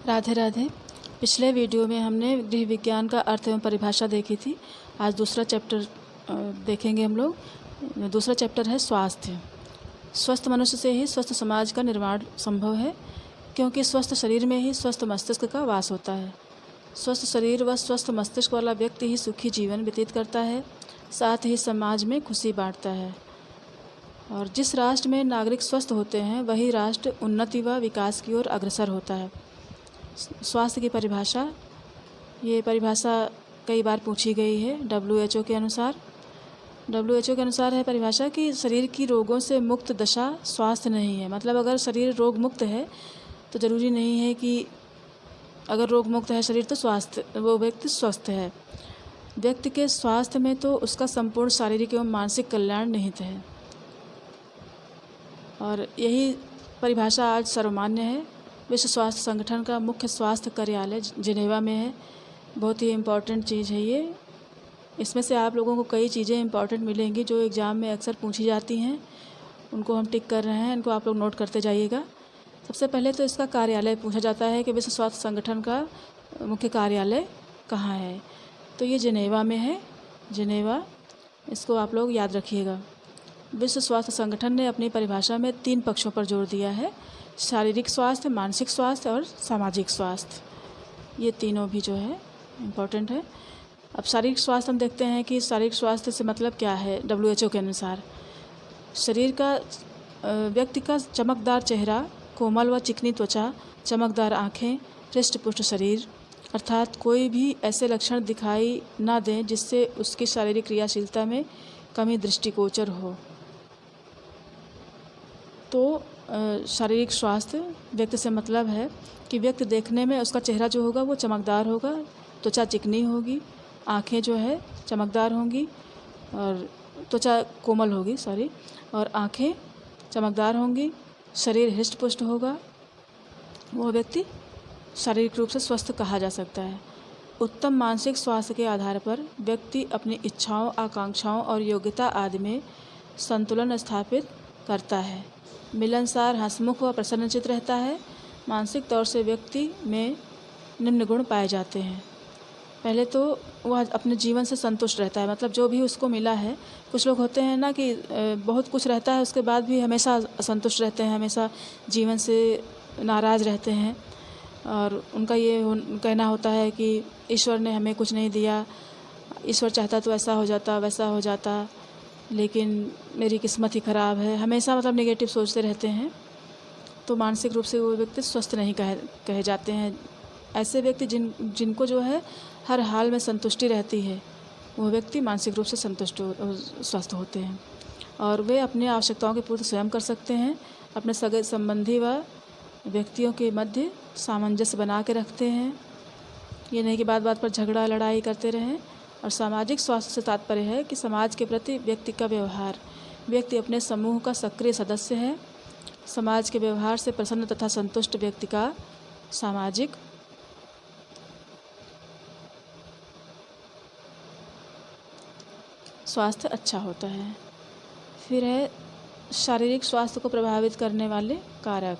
राधे राधे। पिछले वीडियो में हमने गृह विज्ञान का अर्थ एवं परिभाषा देखी थी। आज दूसरा चैप्टर देखेंगे हम लोग। दूसरा चैप्टर है स्वास्थ्य। स्वस्थ मनुष्य से ही स्वस्थ समाज का निर्माण संभव है, क्योंकि स्वस्थ शरीर में ही स्वस्थ मस्तिष्क का वास होता है। स्वस्थ शरीर व स्वस्थ मस्तिष्क वाला व्यक्ति ही सुखी जीवन व्यतीत करता है, साथ ही समाज में खुशी बांटता है। और जिस राष्ट्र में नागरिक स्वस्थ होते हैं वही राष्ट्र उन्नति व विकास की ओर अग्रसर होता है। स्वास्थ्य की परिभाषा, ये परिभाषा कई बार पूछी गई है। WHO के अनुसार है परिभाषा कि शरीर की रोगों से मुक्त दशा स्वास्थ्य नहीं है। मतलब अगर शरीर रोग मुक्त है तो ज़रूरी नहीं है कि अगर रोग मुक्त है शरीर तो वो व्यक्ति स्वस्थ है। व्यक्ति के स्वास्थ्य में तो उसका संपूर्ण शारीरिक एवं मानसिक कल्याण निहित है। और यही परिभाषा आज सर्वमान्य है। विश्व स्वास्थ्य संगठन का मुख्य स्वास्थ्य कार्यालय जिनेवा में है। बहुत ही इम्पॉर्टेंट चीज़ है ये। इसमें से आप लोगों को कई चीज़ें इम्पॉर्टेंट मिलेंगी जो एग्ज़ाम में अक्सर पूछी जाती हैं। उनको हम टिक कर रहे हैं, इनको आप लोग नोट करते जाइएगा। सबसे पहले तो इसका कार्यालय पूछा जाता है कि विश्व स्वास्थ्य संगठन का मुख्य कार्यालय कहाँ है। तो ये जिनेवा में है, जिनेवा। इसको आप लोग याद रखिएगा। विश्व स्वास्थ्य संगठन ने अपनी परिभाषा में 3 पक्षों पर जोर दिया है: शारीरिक स्वास्थ्य, मानसिक स्वास्थ्य और सामाजिक स्वास्थ्य। ये तीनों भी जो है इम्पॉर्टेंट है। अब शारीरिक स्वास्थ्य हम देखते हैं कि शारीरिक स्वास्थ्य से मतलब क्या है। WHO के अनुसार शरीर का व्यक्ति का चमकदार चेहरा, कोमल व चिकनी त्वचा, चमकदार आँखें, हृष्ट पुष्ट शरीर, अर्थात कोई भी ऐसे लक्षण दिखाई ना दें जिससे उसकी शारीरिक क्रियाशीलता में कमी दृष्टिगोचर हो। तो शारीरिक स्वास्थ्य व्यक्ति से मतलब है कि व्यक्ति देखने में उसका चेहरा जो होगा वो चमकदार होगा, त्वचा चिकनी होगी, आँखें जो है चमकदार होंगी और त्वचा कोमल होगी और आँखें चमकदार होंगी, शरीर हृष्ट पुष्ट होगा। वो व्यक्ति शारीरिक रूप से स्वस्थ कहा जा सकता है। उत्तम मानसिक स्वास्थ्य के आधार पर व्यक्ति अपनी इच्छाओं, आकांक्षाओं और योग्यता आदि में संतुलन स्थापित करता है, मिलनसार, हंसमुख व प्रसन्नचित्त रहता है। मानसिक तौर से व्यक्ति में निम्न गुण पाए जाते हैं। पहले तो वह अपने जीवन से संतुष्ट रहता है, मतलब जो भी उसको मिला है। कुछ लोग होते हैं ना कि बहुत कुछ रहता है उसके बाद भी हमेशा असंतुष्ट रहते हैं, हमेशा जीवन से नाराज़ रहते हैं और उनका ये कहना होता है कि ईश्वर ने हमें कुछ नहीं दिया, ईश्वर चाहता तो ऐसा हो जाता, वैसा हो जाता, लेकिन मेरी किस्मत ही ख़राब है। हमेशा मतलब नेगेटिव सोचते रहते हैं। तो मानसिक रूप से वो व्यक्ति स्वस्थ नहीं कहे जाते हैं। ऐसे व्यक्ति जिनको जो है हर हाल में संतुष्टि रहती है, वो व्यक्ति मानसिक रूप से स्वस्थ होते हैं और वे अपनी आवश्यकताओं की पूर्ति स्वयं कर सकते हैं। अपने सगे संबंधी व व्यक्तियों के मध्य सामंजस्य बना के रखते हैं। ये नहीं कि बात बात पर झगड़ा लड़ाई करते रहें। और सामाजिक स्वास्थ्य से तात्पर्य है कि समाज के प्रति व्यक्ति का व्यवहार। व्यक्ति अपने समूह का सक्रिय सदस्य है। समाज के व्यवहार से प्रसन्न तथा संतुष्ट व्यक्ति का सामाजिक स्वास्थ्य अच्छा होता है। फिर है शारीरिक स्वास्थ्य को प्रभावित करने वाले कारक।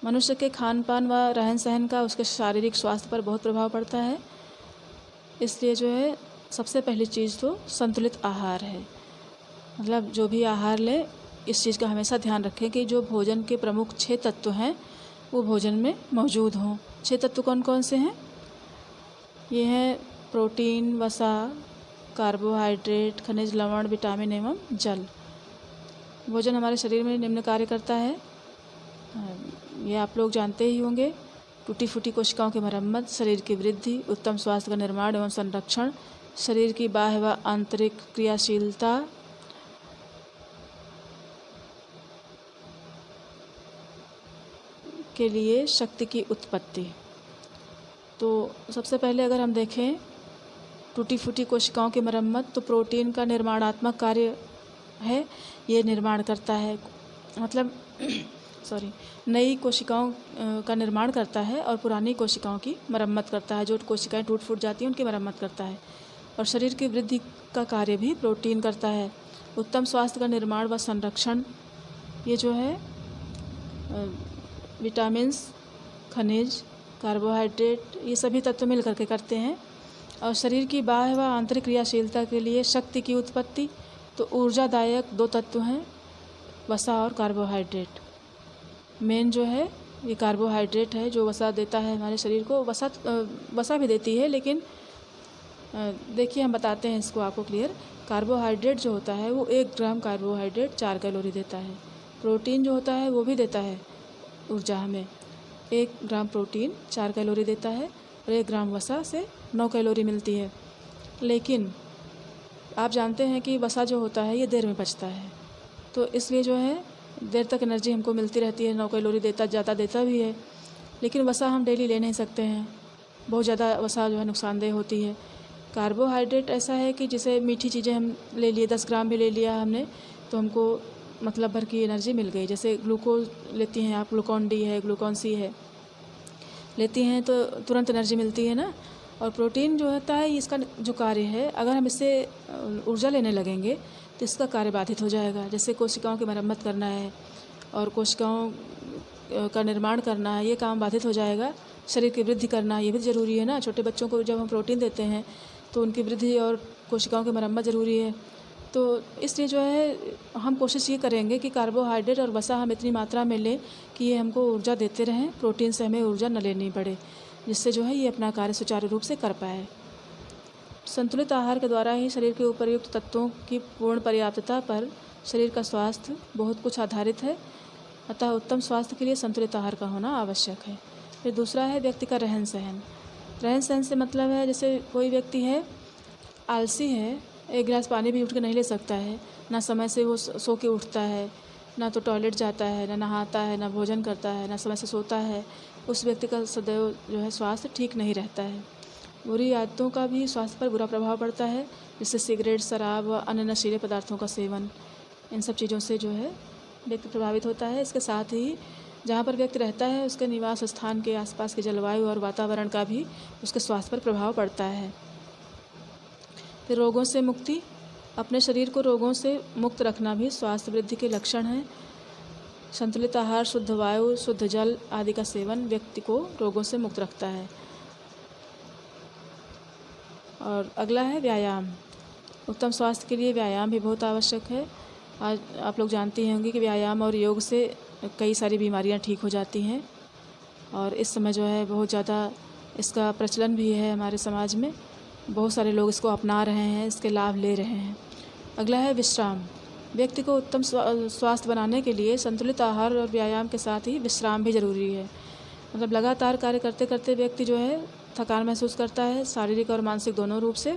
मनुष्य के खान पान व रहन सहन का उसके शारीरिक स्वास्थ्य पर बहुत प्रभाव पड़ता है। इसलिए जो है सबसे पहली चीज़ तो संतुलित आहार है। मतलब जो भी आहार ले, इस चीज़ का हमेशा ध्यान रखें कि जो भोजन के प्रमुख 6 तत्व हैं वो भोजन में मौजूद हों। 6 तत्व कौन कौन से हैं? ये हैं प्रोटीन, वसा, कार्बोहाइड्रेट, खनिज, लवण, विटामिन एवं जल। भोजन हमारे शरीर में निम्न कार्य करता है, ये आप लोग जानते ही होंगे। टूटी फूटी कोशिकाओं की मरम्मत, शरीर की वृद्धि, उत्तम स्वास्थ्य का निर्माण एवं संरक्षण, शरीर की बाह्य व आंतरिक क्रियाशीलता, के लिए शक्ति की उत्पत्ति। तो सबसे पहले अगर हम देखें टूटी फूटी कोशिकाओं की मरम्मत, तो प्रोटीन का निर्माणात्मक कार्य है, ये निर्माण करता है, मतलब नई कोशिकाओं का निर्माण करता है और पुरानी कोशिकाओं की मरम्मत करता है। जो कोशिकाएं टूट फूट जाती हैं उनकी मरम्मत करता है। और शरीर की वृद्धि का कार्य भी प्रोटीन करता है। उत्तम स्वास्थ्य का निर्माण व संरक्षण, ये जो है विटामिन्स खनिज, कार्बोहाइड्रेट, ये सभी तत्व मिल करके करते हैं। और शरीर की बाह्य व आंतरिक क्रियाशीलता के लिए शक्ति की उत्पत्ति तो ऊर्जादायक 2 तत्व हैं, वसा और कार्बोहाइड्रेट। मेन जो है ये कार्बोहाइड्रेट है जो वसा देता है हमारे शरीर को। वसा भी देती है, लेकिन देखिए हम बताते हैं इसको आपको क्लियर। कार्बोहाइड्रेट जो होता है वो 1 ग्राम कार्बोहाइड्रेट 4 कैलोरी देता है। प्रोटीन जो होता है वो भी देता है ऊर्जा हमें। 1 ग्राम प्रोटीन 4 कैलोरी देता है और 1 ग्राम वसा से 9 कैलोरी मिलती है। लेकिन आप जानते हैं कि वसा जो होता है ये देर में पचता है, तो इसलिए जो है देर तक एनर्जी हमको मिलती रहती है। 9 कैलोरी ज़्यादा देता भी है, लेकिन वसा हम डेली ले नहीं सकते हैं। बहुत ज़्यादा वसा जो है नुकसानदेह होती है। कार्बोहाइड्रेट ऐसा है कि जैसे मीठी चीज़ें हम ले लिए, 10 ग्राम भी ले लिया हमने तो हमको मतलब भर की एनर्जी मिल गई। जैसे ग्लूकोज लेती हैं आप, ग्लूकॉन डी है, ग्लूकॉन सी है, लेती हैं तो तुरंत एनर्जी मिलती है ना। और प्रोटीन जो होता है इसका जो कार्य है, अगर हम इससे ऊर्जा लेने लगेंगे तो इसका कार्य बाधित हो जाएगा। जैसे कोशिकाओं की मरम्मत करना है और कोशिकाओं का निर्माण करना है, ये काम बाधित हो जाएगा। शरीर की वृद्धि करना ये भी ज़रूरी है ना। छोटे बच्चों को जब हम प्रोटीन देते हैं तो उनकी वृद्धि और कोशिकाओं की मरम्मत ज़रूरी है। तो इसलिए जो है हम कोशिश ये करेंगे कि कार्बोहाइड्रेट और वसा हम इतनी मात्रा में लें कि ये हमको ऊर्जा देते रहें, प्रोटीन से हमें ऊर्जा न लेनी पड़े, जिससे जो है ये अपना कार्य सुचारू रूप से कर पाए। संतुलित आहार के द्वारा ही शरीर के उपर्युक्त तत्वों की पूर्ण पर्याप्तता पर शरीर का स्वास्थ्य बहुत कुछ आधारित है। अतः उत्तम स्वास्थ्य के लिए संतुलित आहार का होना आवश्यक है। फिर दूसरा है व्यक्ति का रहन सहन। रहन सहन से मतलब है जैसे कोई व्यक्ति है आलसी है, 1 गिलास पानी भी उठ के नहीं ले सकता है, ना समय से वो सो के उठता है, ना तो टॉयलेट जाता है, ना नहाता है, ना भोजन करता है, ना समय से सोता है, उस व्यक्ति का सदैव जो है स्वास्थ्य ठीक नहीं रहता है। बुरी आदतों का भी स्वास्थ्य पर बुरा प्रभाव पड़ता है, जैसे सिगरेट, शराब व अन्य नशीले पदार्थों का सेवन। इन सब चीज़ों से जो है व्यक्ति प्रभावित होता है। इसके साथ ही जहाँ पर व्यक्ति रहता है उसके निवास स्थान के आसपास के जलवायु और वातावरण का भी उसके स्वास्थ्य पर प्रभाव पड़ता है। फिर रोगों से मुक्ति। अपने शरीर को रोगों से मुक्त रखना भी स्वास्थ्य वृद्धि के लक्षण है। संतुलित आहार, शुद्ध वायु, शुद्ध जल आदि का सेवन व्यक्ति को रोगों से मुक्त रखता है। और अगला है व्यायाम। उत्तम स्वास्थ्य के लिए व्यायाम भी बहुत आवश्यक है। आज आप लोग जानते होंगे कि व्यायाम और योग से कई सारी बीमारियां ठीक हो जाती हैं और इस समय जो है बहुत ज़्यादा इसका प्रचलन भी है हमारे समाज में। बहुत सारे लोग इसको अपना रहे हैं, इसके लाभ ले रहे हैं। अगला है विश्राम। व्यक्ति को उत्तम स्वास्थ्य बनाने के लिए संतुलित आहार और व्यायाम के साथ ही विश्राम भी ज़रूरी है। मतलब लगातार कार्य करते करते व्यक्ति जो है थकान महसूस करता है, शारीरिक और मानसिक दोनों रूप से।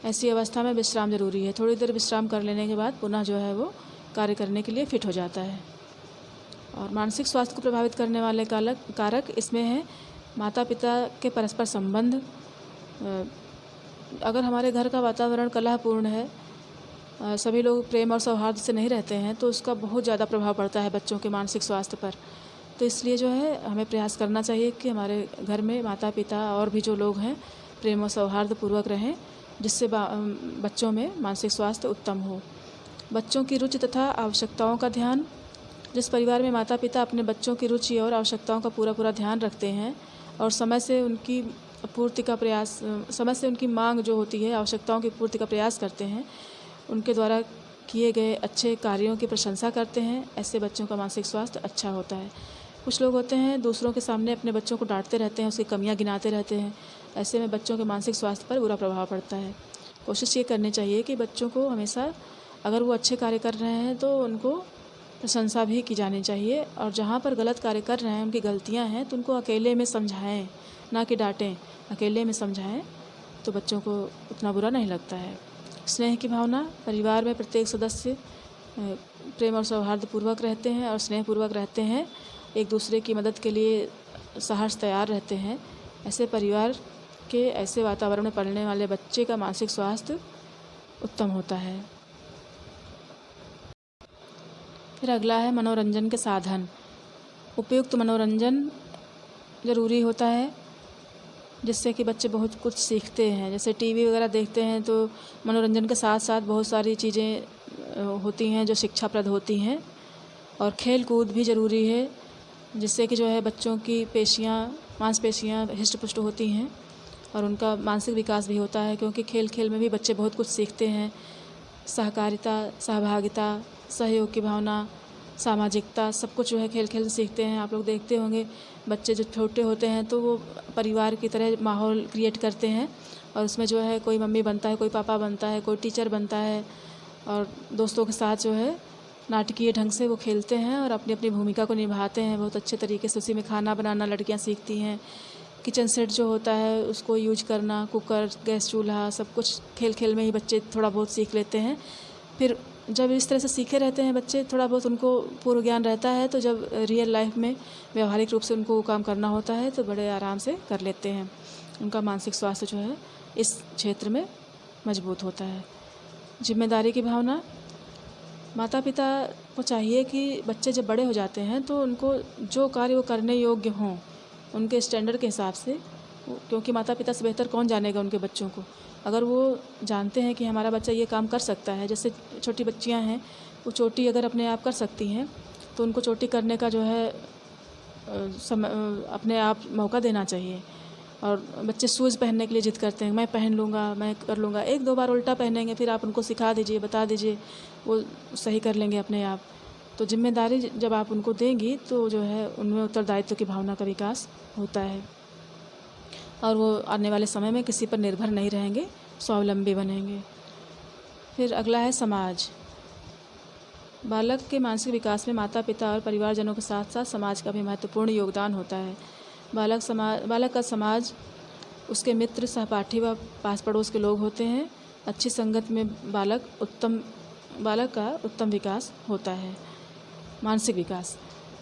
ऐसी अवस्था में विश्राम ज़रूरी है। थोड़ी देर विश्राम कर लेने के बाद पुनः जो है वो कार्य करने के लिए फिट हो जाता है। और मानसिक स्वास्थ्य को प्रभावित करने वाले कारक इसमें हैं माता पिता के परस्पर संबंध। अगर हमारे घर का वातावरण कलहपूर्ण है, सभी लोग प्रेम और सौहार्द से नहीं रहते हैं, तो उसका बहुत ज़्यादा प्रभाव पड़ता है बच्चों के मानसिक स्वास्थ्य पर। तो इसलिए जो है हमें प्रयास करना चाहिए कि हमारे घर में माता पिता और भी जो लोग हैं प्रेम और सौहार्द पूर्वक रहें, जिससे बच्चों में मानसिक स्वास्थ्य उत्तम हो। बच्चों की रुचि तथा आवश्यकताओं का ध्यान। जिस परिवार में माता पिता अपने बच्चों की रुचि और आवश्यकताओं का पूरा ध्यान रखते हैं और समय से उनकी मांग जो होती है, आवश्यकताओं की पूर्ति का प्रयास करते हैं, उनके द्वारा किए गए अच्छे कार्यों की प्रशंसा करते हैं, ऐसे बच्चों का मानसिक स्वास्थ्य अच्छा होता है। कुछ लोग होते हैं दूसरों के सामने अपने बच्चों को डांटते रहते हैं, उसकी कमियां गिनाते रहते हैं। ऐसे में बच्चों के मानसिक स्वास्थ्य पर बुरा प्रभाव पड़ता है। कोशिश ये करनी चाहिए कि बच्चों को हमेशा अगर वो अच्छे कार्य कर रहे हैं तो उनको प्रशंसा भी की जानी चाहिए, और जहाँ पर गलत कार्य कर रहे हैं, उनकी गलतियाँ हैं, तो उनको अकेले में समझाएं, ना कि डांटें। अकेले में समझाएं तो बच्चों को उतना बुरा नहीं लगता है। स्नेह की भावना। परिवार में प्रत्येक सदस्य प्रेम और सौहार्दपूर्वक रहते हैं और स्नेहपूर्वक रहते हैं, एक दूसरे की मदद के लिए सहर्ष तैयार रहते हैं। ऐसे परिवार के ऐसे वातावरण में पलने वाले बच्चे का मानसिक स्वास्थ्य उत्तम होता है। फिर अगला है मनोरंजन के साधन। उपयुक्त मनोरंजन ज़रूरी होता है, जिससे कि बच्चे बहुत कुछ सीखते हैं। जैसे टीवी वगैरह देखते हैं तो मनोरंजन के साथ साथ बहुत सारी चीज़ें होती हैं जो शिक्षाप्रद होती हैं। और खेल कूद भी ज़रूरी है। जिससे कि जो है बच्चों की मांसपेशियाँ हृष्ट-पुष्ट होती हैं और उनका मानसिक विकास भी होता है, क्योंकि खेल खेल में भी बच्चे बहुत कुछ सीखते हैं। सहकारिता, सहभागिता, सहयोग की भावना, सामाजिकता, सब कुछ जो है खेल खेल से सीखते हैं। आप लोग देखते होंगे बच्चे जब छोटे होते हैं तो वो परिवार की तरह माहौल क्रिएट करते हैं और उसमें जो है कोई मम्मी बनता है, कोई पापा बनता है, कोई टीचर बनता है और दोस्तों के साथ जो है नाटकीय ढंग से वो खेलते हैं और अपनी अपनी भूमिका को निभाते हैं बहुत अच्छे तरीके से। उसी में खाना बनाना लड़कियां सीखती हैं, किचन सेट जो होता है उसको यूज करना, कुकर, गैस चूल्हा, सब कुछ खेल खेल में ही बच्चे थोड़ा बहुत सीख लेते हैं। फिर जब इस तरह से सीखे रहते हैं बच्चे, थोड़ा बहुत उनको पूर्व ज्ञान रहता है, तो जब रियल लाइफ में व्यवहारिक रूप से उनको वो काम करना होता है तो बड़े आराम से कर लेते हैं। उनका मानसिक स्वास्थ्य जो है इस क्षेत्र में मजबूत होता है। जिम्मेदारी की भावना, माता पिता को चाहिए कि बच्चे जब बड़े हो जाते हैं तो उनको जो कार्य वो करने योग्य हों उनके स्टैंडर्ड के हिसाब से, क्योंकि माता पिता से बेहतर कौन जानेगा उनके बच्चों को। अगर वो जानते हैं कि हमारा बच्चा ये काम कर सकता है, जैसे छोटी बच्चियां हैं वो चोटी अगर अपने आप कर सकती हैं तो उनको चोटी करने का जो है अपने आप मौका देना चाहिए। और बच्चे शूज़ पहनने के लिए ज़िद करते हैं, मैं पहन लूँगा, मैं कर लूँगा। एक दो बार उल्टा पहनेंगे, फिर आप उनको सिखा दीजिए, बता दीजिए, वो सही कर लेंगे अपने आप। तो जिम्मेदारी जब आप उनको देंगी तो जो है उनमें उत्तरदायित्व की भावना का विकास होता है और वो आने वाले समय में किसी पर निर्भर नहीं रहेंगे, स्वावलंबी बनेंगे। फिर अगला है समाज। बालक के मानसिक विकास में माता पिता और परिवारजनों के साथ साथ समाज का भी महत्वपूर्ण योगदान होता है। बालक का समाज, उसके मित्र, सहपाठी व पास पड़ोस के लोग होते हैं। अच्छी संगत में बालक का उत्तम विकास होता है। मानसिक विकास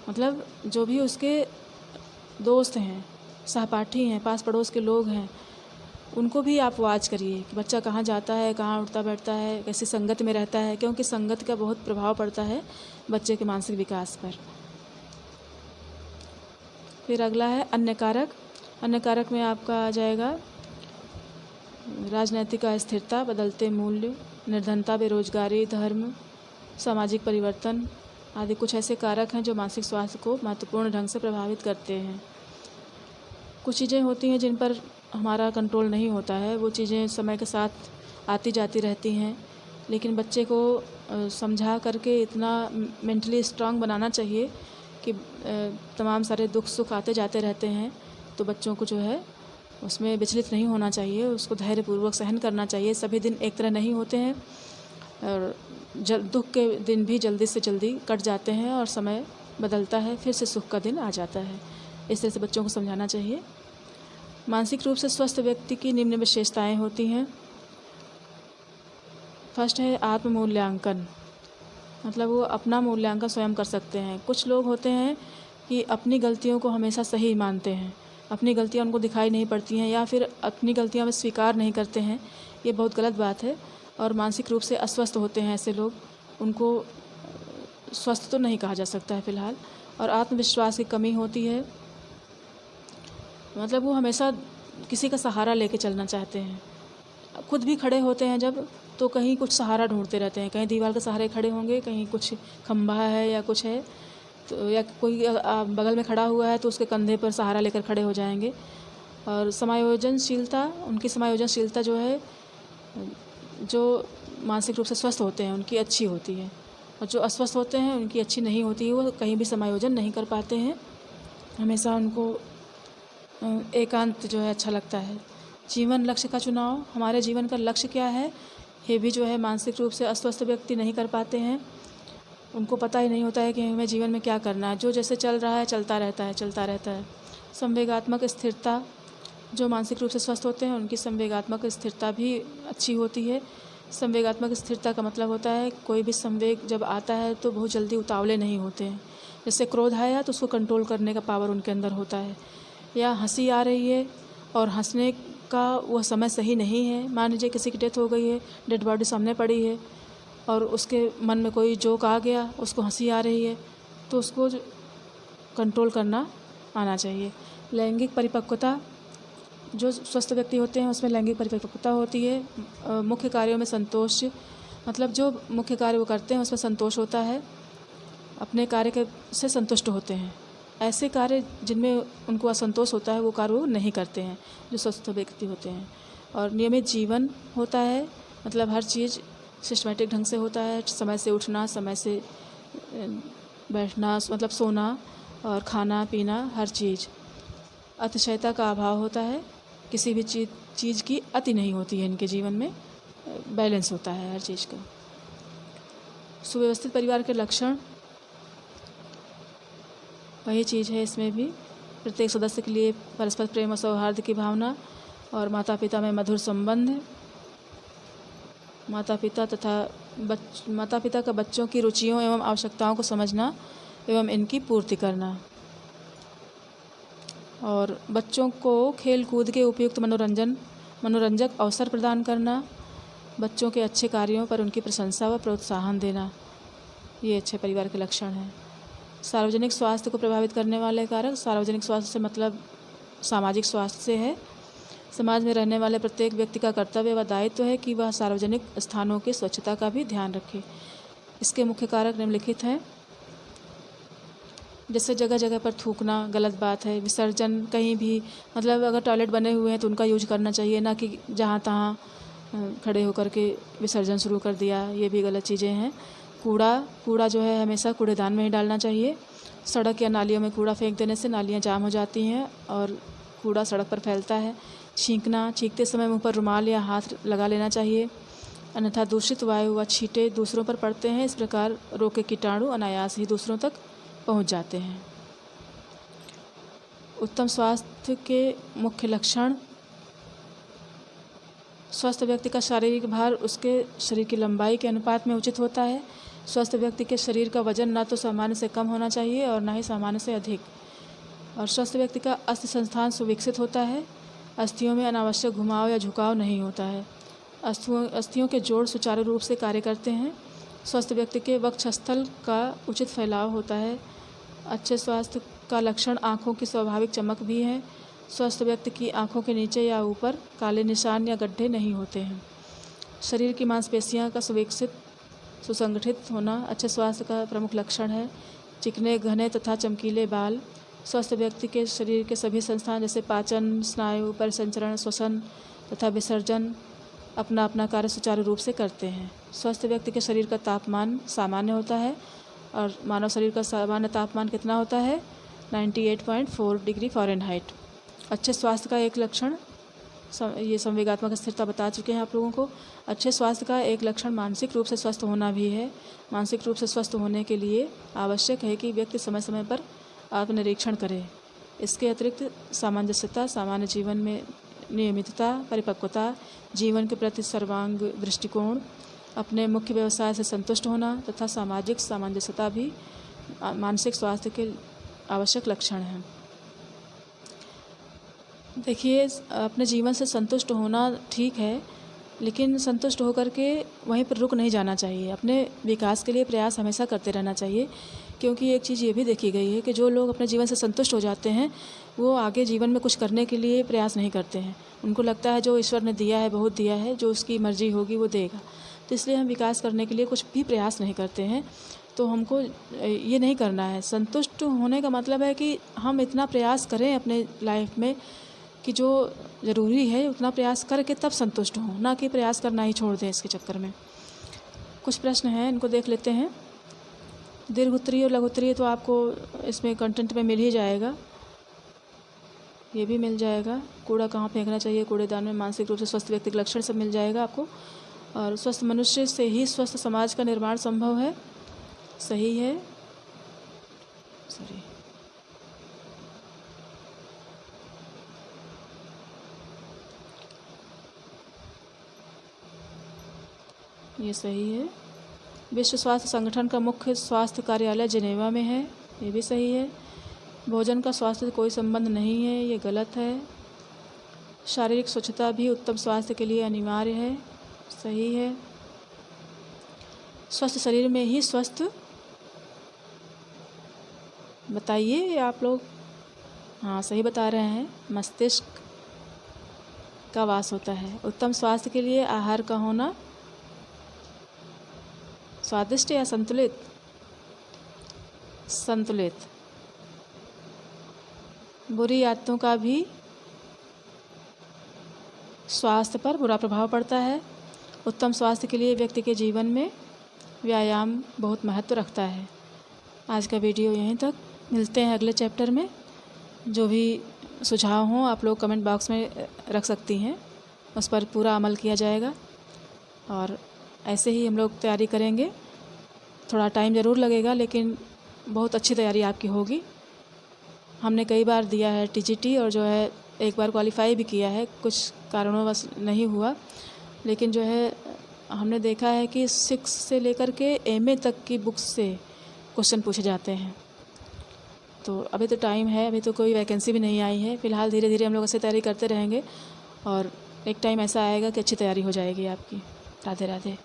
मतलब जो भी उसके दोस्त हैं, सहपाठी हैं, पास पड़ोस के लोग हैं, उनको भी आप वॉच करिए कि बच्चा कहाँ जाता है, कहाँ उठता बैठता है, कैसी संगत में रहता है, क्योंकि संगत का बहुत प्रभाव पड़ता है बच्चे के मानसिक विकास पर। फिर अगला है अन्य कारक। अन्य कारक में आपका आ जाएगा राजनैतिक अस्थिरता, बदलते मूल्य, निर्धनता, बेरोजगारी, धर्म, सामाजिक परिवर्तन आदि कुछ ऐसे कारक हैं जो मानसिक स्वास्थ्य को महत्वपूर्ण ढंग से प्रभावित करते हैं। कुछ चीज़ें होती हैं जिन पर हमारा कंट्रोल नहीं होता है, वो चीज़ें समय के साथ आती जाती रहती हैं, लेकिन बच्चे को समझा करके इतना मेंटली स्ट्रांग बनाना चाहिए कि तमाम सारे दुख सुख आते जाते रहते हैं, तो बच्चों को जो है उसमें विचलित नहीं होना चाहिए, उसको धैर्यपूर्वक सहन करना चाहिए। सभी दिन एक तरह नहीं होते हैं और दुख के दिन भी जल्दी से जल्दी कट जाते हैं और समय बदलता है, फिर से सुख का दिन आ जाता है। इस तरह से बच्चों को समझाना चाहिए। मानसिक रूप से स्वस्थ व्यक्ति की निम्न विशेषताएं होती हैं। फर्स्ट है आत्म मूल्यांकन, मतलब वो अपना मूल्यांकन स्वयं कर सकते हैं। कुछ लोग होते हैं कि अपनी गलतियों को हमेशा सही मानते हैं, अपनी गलतियां उनको दिखाई नहीं पड़ती हैं या फिर अपनी गलतियां वे स्वीकार नहीं करते हैं। ये बहुत गलत बात है और मानसिक रूप से अस्वस्थ होते हैं ऐसे लोग। उनको स्वस्थ तो नहीं कहा जा सकता है फ़िलहाल। और आत्मविश्वास की कमी होती है, मतलब वो हमेशा किसी का सहारा लेके चलना चाहते हैं। खुद भी खड़े होते हैं जब, तो कहीं कुछ सहारा ढूंढते रहते हैं, कहीं दीवार के सहारे खड़े होंगे, कहीं कुछ खंभा है या कुछ है, तो या कोई बगल में खड़ा हुआ है तो उसके कंधे पर सहारा लेकर खड़े हो जाएंगे। और समायोजनशीलता, उनकी समायोजनशीलता जो है, जो मानसिक रूप से स्वस्थ होते हैं उनकी अच्छी होती है और जो अस्वस्थ होते हैं उनकी अच्छी नहीं होती है। वो कहीं भी समायोजन नहीं कर पाते हैं, हमेशा उनको एकांत जो है अच्छा लगता है। जीवन लक्ष्य का चुनाव, हमारे जीवन का लक्ष्य क्या है, ये भी जो है मानसिक रूप से अस्वस्थ व्यक्ति नहीं कर पाते हैं। उनको पता ही नहीं होता है कि हमें जीवन में क्या करना है, जो जैसे चल रहा है चलता रहता है। संवेगात्मक स्थिरता, जो मानसिक रूप से स्वस्थ होते हैं उनकी संवेगात्मक स्थिरता भी अच्छी होती है। संवेगात्मक स्थिरता का मतलब होता है कोई भी संवेग जब आता है तो बहुत जल्दी उतावले नहीं होते हैं। जैसे क्रोध आया तो उसको कंट्रोल करने का पावर उनके अंदर होता है, या हंसी आ रही है और हंसने का वह समय सही नहीं है। मान लीजिए किसी की डेथ हो गई है, डेड बॉडी सामने पड़ी है और उसके मन में कोई जोक आ गया, उसको हंसी आ रही है, तो उसको कंट्रोल करना आना चाहिए। लैंगिक परिपक्वता, जो स्वस्थ व्यक्ति होते हैं उसमें लैंगिक परिपक्वता होती है। मुख्य कार्यों में संतोष, मतलब जो मुख्य कार्य वो करते हैं उसमें संतोष होता है, अपने कार्य से संतुष्ट होते हैं। ऐसे कार्य जिनमें उनको असंतोष होता है वो कार्य वो नहीं करते हैं, जो स्वस्थ व्यक्ति होते हैं। और नियमित जीवन होता है, मतलब हर चीज़ सिस्टमेटिक ढंग से होता है, समय से उठना, समय से बैठना, मतलब सोना और खाना पीना, हर चीज़। अतिशयता का अभाव होता है, किसी भी चीज़ की अति नहीं होती है इनके जीवन में, बैलेंस होता है हर चीज़ का। सुव्यवस्थित परिवार के लक्षण वही चीज़ है इसमें भी, प्रत्येक सदस्य के लिए परस्पर प्रेम और सौहार्द की भावना, और माता पिता में मधुर संबंध, माता पिता का बच्चों की रुचियों एवं आवश्यकताओं को समझना एवं इनकी पूर्ति करना, और बच्चों को खेल कूद के उपयुक्त मनोरंजक अवसर प्रदान करना, बच्चों के अच्छे कार्यों पर उनकी प्रशंसा व प्रोत्साहन देना, ये अच्छे परिवार के लक्षण हैं। सार्वजनिक स्वास्थ्य को प्रभावित करने वाले कारक, सार्वजनिक स्वास्थ्य से मतलब सामाजिक स्वास्थ्य से है। समाज में रहने वाले प्रत्येक व्यक्ति का कर्तव्य व दायित्व है कि वह सार्वजनिक स्थानों की स्वच्छता का भी ध्यान रखे। इसके मुख्य कारक निम्नलिखित हैं, जैसे जगह जगह पर थूकना गलत बात है, विसर्जन कहीं भी, मतलब अगर टॉयलेट बने हुए हैं तो उनका यूज करना चाहिए, ना कि जहाँ तहाँ खड़े होकर के विसर्जन शुरू कर दिया, ये भी गलत चीज़ें हैं। कूड़ा जो है हमेशा कूड़ेदान में ही डालना चाहिए। सड़क या नालियों में कूड़ा फेंक देने से नालियाँ जाम हो जाती हैं और कूड़ा सड़क पर फैलता है। छींकते समय मुंह पर रुमाल या हाथ लगा लेना चाहिए, अन्यथा दूषित वायु व छींटे दूसरों पर पड़ते हैं। इस प्रकार रोग के कीटाणु अनायास ही दूसरों तक पहुंच जाते हैं। उत्तम स्वास्थ्य के मुख्य लक्षण, स्वस्थ व्यक्ति का शारीरिक भार उसके शरीर की लंबाई के अनुपात में उचित होता है। स्वस्थ व्यक्ति के शरीर का वजन ना तो सामान्य से कम होना चाहिए और ना ही सामान्य से अधिक। और स्वस्थ व्यक्ति का अस्थि संस्थान सुविकसित होता है, अस्थियों में अनावश्यक घुमाव या झुकाव नहीं होता है, अस्थियों के जोड़ सुचारू रूप से कार्य करते हैं। स्वस्थ व्यक्ति के वक्षस्थल का उचित फैलाव होता है। अच्छे स्वास्थ्य का लक्षण आँखों की स्वाभाविक चमक भी है। स्वस्थ व्यक्ति की आँखों के नीचे या ऊपर काले निशान या गड्ढे नहीं होते हैं। शरीर की मांसपेशियाँ का सुसंगठित होना अच्छे स्वास्थ्य का प्रमुख लक्षण है। चिकने, घने तथा चमकीले बाल। स्वस्थ व्यक्ति के शरीर के सभी संस्थान जैसे पाचन, स्नायु, परिसंचरण, श्वसन तथा विसर्जन अपना अपना कार्य सुचारू रूप से करते हैं। स्वस्थ व्यक्ति के शरीर का तापमान सामान्य होता है और मानव शरीर का सामान्य तापमान कितना होता है? 98.4 डिग्री फ़ारेनहाइट। अच्छे स्वास्थ्य का एक लक्षण, ये संवेगात्मक स्थिरता बता चुके हैं आप लोगों को। अच्छे स्वास्थ्य का एक लक्षण मानसिक रूप से स्वस्थ होना भी है। मानसिक रूप से स्वस्थ होने के लिए आवश्यक है कि व्यक्ति समय समय पर आत्मनिरीक्षण करे। इसके अतिरिक्त सामंजस्यता, सामान्य जीवन में नियमितता, परिपक्वता, जीवन के प्रति सर्वांग दृष्टिकोण, अपने मुख्य व्यवसाय से संतुष्ट होना तथा सामाजिक सामंजस्यता भी मानसिक स्वास्थ्य के आवश्यक लक्षण हैं। देखिए, अपने जीवन से संतुष्ट होना ठीक है, लेकिन संतुष्ट होकर के वहीं पर रुक नहीं जाना चाहिए। अपने विकास के लिए प्रयास हमेशा करते रहना चाहिए, क्योंकि एक चीज़ ये भी देखी गई है कि जो लोग अपने जीवन से संतुष्ट हो जाते हैं वो आगे जीवन में कुछ करने के लिए प्रयास नहीं करते हैं। उनको लगता है जो ईश्वर ने दिया है बहुत दिया है, जो उसकी मर्जी होगी वो देगा। तो इसलिए हम विकास करने के लिए कुछ भी प्रयास नहीं करते हैं। तो हमको ये नहीं करना है। संतुष्ट होने का मतलब है कि हम इतना प्रयास करें अपने लाइफ में कि जो ज़रूरी है उतना प्रयास करके तब संतुष्ट हों, ना कि प्रयास करना ही छोड़ दें इसके चक्कर में। कुछ प्रश्न हैं, इनको देख लेते हैं। दीर्घोत्तरीय और लघुत्तरीय तो आपको इसमें कंटेंट में मिल ही जाएगा, ये भी मिल जाएगा। कूड़ा कहाँ फेंकना चाहिए, कूड़ेदान में, मानसिक रूप से स्वस्थ व्यक्ति के लक्षण सब मिल जाएगा आपको। और स्वस्थ मनुष्य से ही स्वस्थ समाज का निर्माण संभव है, सही है। सॉरी, ये सही है। विश्व स्वास्थ्य संगठन का मुख्य स्वास्थ्य कार्यालय जिनेवा में है, ये भी सही है। भोजन का स्वास्थ्य से कोई संबंध नहीं है, ये गलत है। शारीरिक स्वच्छता भी उत्तम स्वास्थ्य के लिए अनिवार्य है, सही है। स्वस्थ शरीर में ही स्वस्थ, बताइए आप लोग। हाँ, सही बता रहे हैं, मस्तिष्क का वास होता है। उत्तम स्वास्थ्य के लिए आहार का होना स्वादिष्ट या संतुलित? संतुलित। बुरी आदतों का भी स्वास्थ्य पर बुरा प्रभाव पड़ता है। उत्तम स्वास्थ्य के लिए व्यक्ति के जीवन में व्यायाम बहुत महत्व रखता है। आज का वीडियो यहीं तक, मिलते हैं अगले चैप्टर में। जो भी सुझाव हों आप लोग कमेंट बॉक्स में रख सकती हैं, उस पर पूरा अमल किया जाएगा और ऐसे ही हम लोग तैयारी करेंगे। थोड़ा टाइम ज़रूर लगेगा लेकिन बहुत अच्छी तैयारी आपकी होगी। हमने कई बार दिया है टीजीटी और जो है एक बार क्वालिफाई भी किया है, कुछ कारणोंवश नहीं हुआ, लेकिन जो है हमने देखा है कि 6 से लेकर के एमए तक की बुक्स से क्वेश्चन पूछे जाते हैं। तो अभी तो टाइम है, अभी तो कोई वैकेंसी भी नहीं आई है। फ़िलहाल धीरे धीरे हम लोग ऐसे तैयारी करते रहेंगे और एक टाइम ऐसा आएगा कि अच्छी तैयारी हो जाएगी आपकी। राधे राधे।